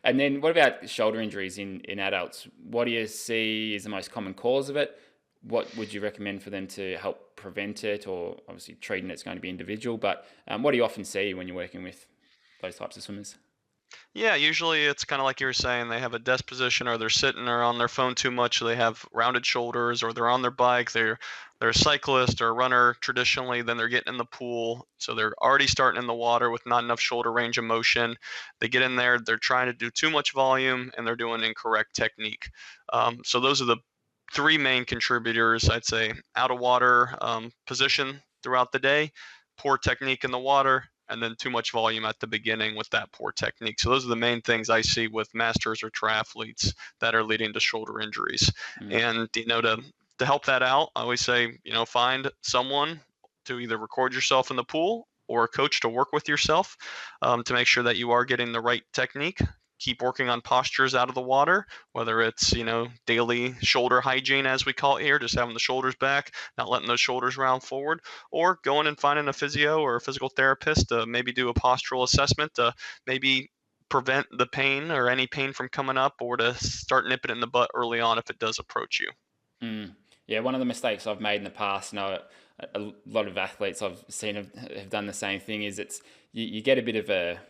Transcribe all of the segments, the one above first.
And then what about shoulder injuries in adults? What do you see is the most common cause of it? What would you recommend for them to help prevent it? Or obviously treating it's going to be individual, but what do you often see when you're working with those types of swimmers? Yeah, usually it's kind of like you were saying, they have a desk position or they're sitting or on their phone too much, so they have rounded shoulders, or they're on their bike, they're a cyclist or a runner traditionally, then they're getting in the pool, so they're already starting in the water with not enough shoulder range of motion. They get in there, they're trying to do too much volume and they're doing incorrect technique. So those are the three main contributors, I'd say: out of water position throughout the day, poor technique in the water, and then too much volume at the beginning with that poor technique. So those are the main things I see with masters or triathletes that are leading to shoulder injuries. Mm. And to help that out, I always say, find someone to either record yourself in the pool or a coach to work with yourself, to make sure that you are getting the right technique. Keep working on postures out of the water, whether it's, daily shoulder hygiene, as we call it here, just having the shoulders back, not letting those shoulders round forward, or going and finding a physio or a physical therapist to maybe do a postural assessment to maybe prevent the pain or any pain from coming up, or to start nipping it in the butt early on if it does approach you. Mm. Yeah, one of the mistakes I've made in the past, and a lot of athletes I've seen have done the same thing, is you get a bit of a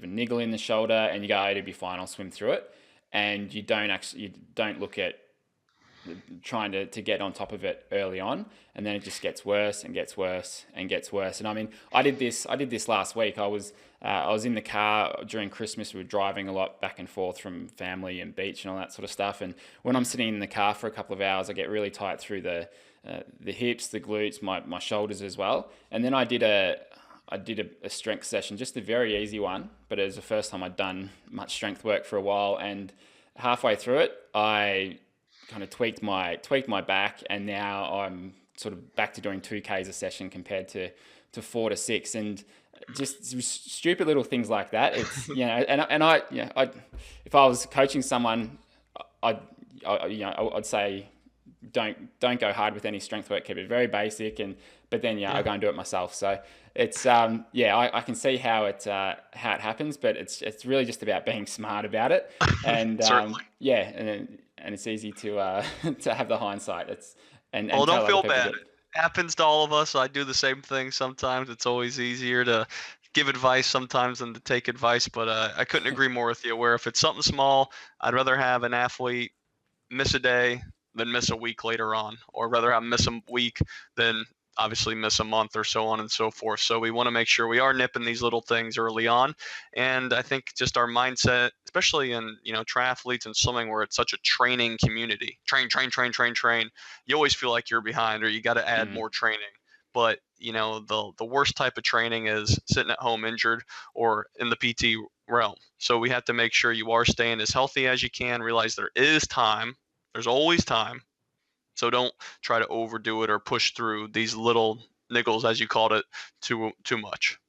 niggle in the shoulder, and you go, "Oh, it'll be fine. I'll swim through it," and you don't look at trying to get on top of it early on, and then it just gets worse and gets worse and gets worse. And I mean, I did this last week. I was in the car during Christmas. We were driving a lot back and forth from family and beach and all that sort of stuff. And when I'm sitting in the car for a couple of hours, I get really tight through the hips, the glutes, my shoulders as well. And then I did a strength session, just a very easy one, but it was the first time I'd done much strength work for a while. And halfway through it, I kind of tweaked my back, and now I'm sort of back to doing 2Ks a session compared to 4 to 6, and just stupid little things like that. It's and I if I was coaching someone, I'd I'd say don't go hard with any strength work. Keep it very basic, and but then I Yeah, go and do it myself. So it's I can see how it happens, but it's really just about being smart about it, and certainly. and it's easy to to have the hindsight. It's Well, and don't tell other feel people bad. that. It happens to all of us. I do the same thing sometimes. It's always easier to give advice sometimes than to take advice, but I couldn't agree more with you. Where if it's something small, I'd rather have an athlete miss a day than miss a week later on, or rather have miss a week than obviously miss a month, or so on and so forth. So we want to make sure we are nipping these little things early on. And I think just our mindset, especially in, triathletes and swimming, where it's such a training community, train, train, train, train, train, you always feel like you're behind, or you got to add Mm, more training. But the worst type of training is sitting at home injured or in the PT realm. So we have to make sure you are staying as healthy as you can. Realize there is time. There's always time. So don't try to overdo it or push through these little niggles, as you called it, too much.